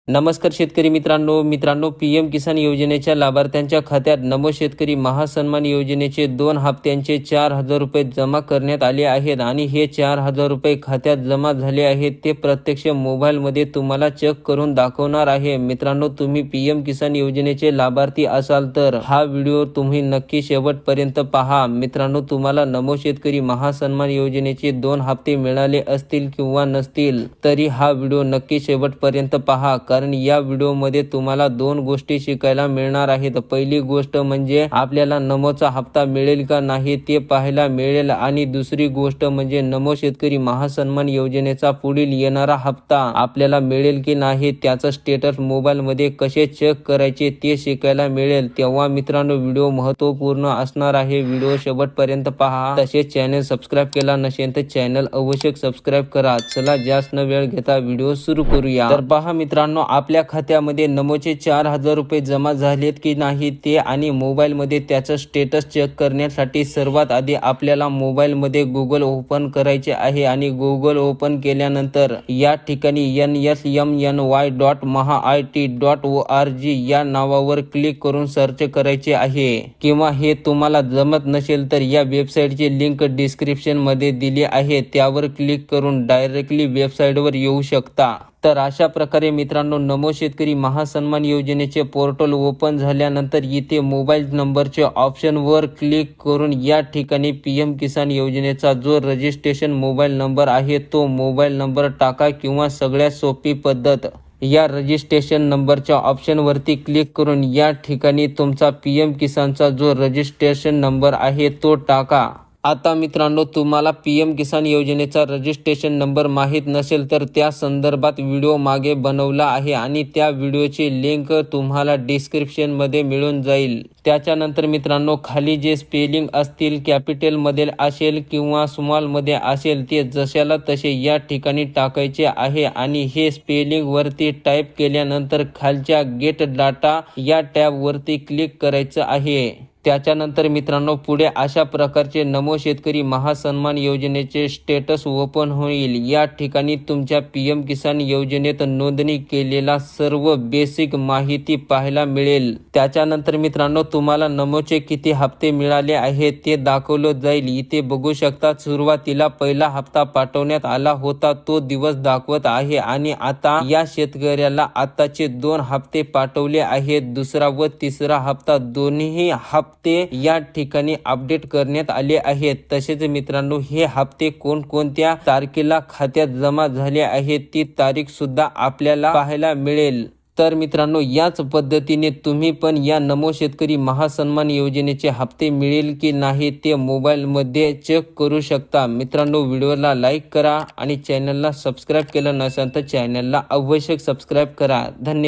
नमस्कार शेतकरी मित्रांनो पीएम किसान योजनेच्या लाभार्थ्यांच्या खात्यात नमो शेतकरी महासन्मान योजनेचे 2 हप्त्यांचे 4,000 रुपये जमा करण्यात आले आहेत आणि हे 4,000 रुपये खात्यात जमा झाले आहेत ते प्रत्यक्ष मोबाईलमध्ये तुम्हाला चेक करून दाखवणार आहे। मित्रांनो, तुम्ही पीएम किसान योजनेचे लाभार्थी असाल तर हा व्हिडिओ तुम्ही नक्की शेवटपर्यंत पहा। मित्रांनो, तुम्हाला नमो शेतकरी महासन्मान योजनेचे 2 हप्ते मिळाले असतील किंवा नसतील तरी हा व्हिडिओ नक्की शेवटपर्यंत पहा, कारण या व्हिडिओमध्ये तुम्हाला 2 गोष्टी शिकायला मिळणार आहेत। पहिली गोष्ट म्हणजे आपल्याला नमोचा हप्ता मिळेल का नाही ते पाहायला मिळेल आणि दुसरी गोष्ट म्हणजे नमो शेतकरी महासन्मान योजनेचा पुढील येणारा हप्ता आपल्याला मिळेल की नाही त्याचा स्टेटस मोबाईलमध्ये कसे चेक करायचे ते शिकायला मिळेल। तेव्हा मित्रांनो, व्हिडिओ महत्त्वपूर्ण असणार आहे, व्हिडिओ शेवटपर्यंत पहा। तसेच चॅनल सबस्क्राइब केला नसेल तर चॅनल अवश्य सबस्क्राइब करा। चला जास्त न वेळ घेता व्हिडिओ सुरू करूया। तर पहा मित्रांनो, आपल्या खात्यामध्ये नमोचे 4,000 रुपये जमा झालेत की नाही ते आणि मोबाईलमध्ये त्याचं स्टेटस चेक करण्यासाठी सर्वात आधी आपल्याला मोबाईलमध्ये गुगल ओपन करायचे आहे आणि गुगल ओपन केल्यानंतर या ठिकाणी nsmny.maha.it.org या नावावर क्लिक करून सर्च करायचे आहे, किंवा हे तुम्हाला जमत नसेल तर या वेबसाईटची लिंक डिस्क्रिप्शन मध्ये दिली आहे, त्यावर क्लिक करून डायरेक्टली वेबसाईटवर येऊ शकता। तर अशा प्रकारे मित्रांनो, नमो शेतकरी महासन्मान योजनेचे पोर्टल ओपन झाल्यानंतर इथे मोबाईल नंबरच्या ऑप्शनवर क्लिक करून या ठिकाणी पीएम किसान योजनेचा जो रजिस्ट्रेशन मोबाईल नंबर आहे तो मोबाईल नंबर टाका, किंवा सगळ्यात सोपी पद्धत या रजिस्ट्रेशन नंबरच्या ऑप्शनवरती क्लिक करून या ठिकाणी तुमचा पीएम किसानचा जो रजिस्ट्रेशन नंबर आहे तो टाका। आता मित्रांनो, तुम्हाला पीएम किसान योजनेचा रजिस्ट्रेशन नंबर माहीत नसेल तर त्या संदर्भात व्हिडिओ मागे बनवला आहे आणि त्या व्हिडिओची लिंक तुम्हाला डिस्क्रिप्शन मध्ये मिळून जाईल। त्याच्यानंतर मित्रांनो, खाली जे स्पेलिंग असतील कॅपिटल मध्ये असेल किंवा स्मॉल मध्ये असेल ते जशाला तसे या ठिकाणी टाकायचे आहे आणि हे स्पेलिंग वरती टाईप केल्यानंतर खालच्या गेट डाटा या टॅब वरती क्लिक करायचं आहे। त्याच्यानंतर मित्रांनो, पुढे अशा प्रकारचे नमो शेतकरी महासन्मान योजनेचे स्टेटस ओपन होईल। या ठिकाणी तुमच्या पीएम किसान योजनेत नोंदणी केलेला सर्व बेसिक माहिती पाहायला मिळेल। त्याच्यानंतर मित्रांनो, तुम्हाला नमोचे किती हप्ते मिळाले आहेत ते दाखवलं जाईल। इथे बघू शकता, सुरुवातीला पहिला हप्ता पाठवण्यात आला होता तो दिवस दाखवत आहे आणि आता या शेतकऱ्याला आताचे 2 हप्ते पाठवले आहेत। दुसरा व तिसरा हप्ता दोन्ही हप्ते या ठिकाणी अपडेट करण्यात आले आहेत। तसेच मित्रांनो, हे हप्ते कोणकोणत्या तारखेला खात्यात जमा झाले आहेत ती तारीख सुद्धा आपल्याला पाहायला मिळेल। तर मित्रांनो, याच पद्धतीने तुम्ही पण या नमो शेतकरी महासन्मान योजनेचे हप्ते मिळेल की नाही ते मोबाईल मध्ये चेक करू शकता। मित्रांनो, व्हिडिओला लाईक करा आणि चॅनलला सबस्क्राइब केलं नसेल तर चॅनलला अवश्य सबस्क्राइब करा। धन्यवाद।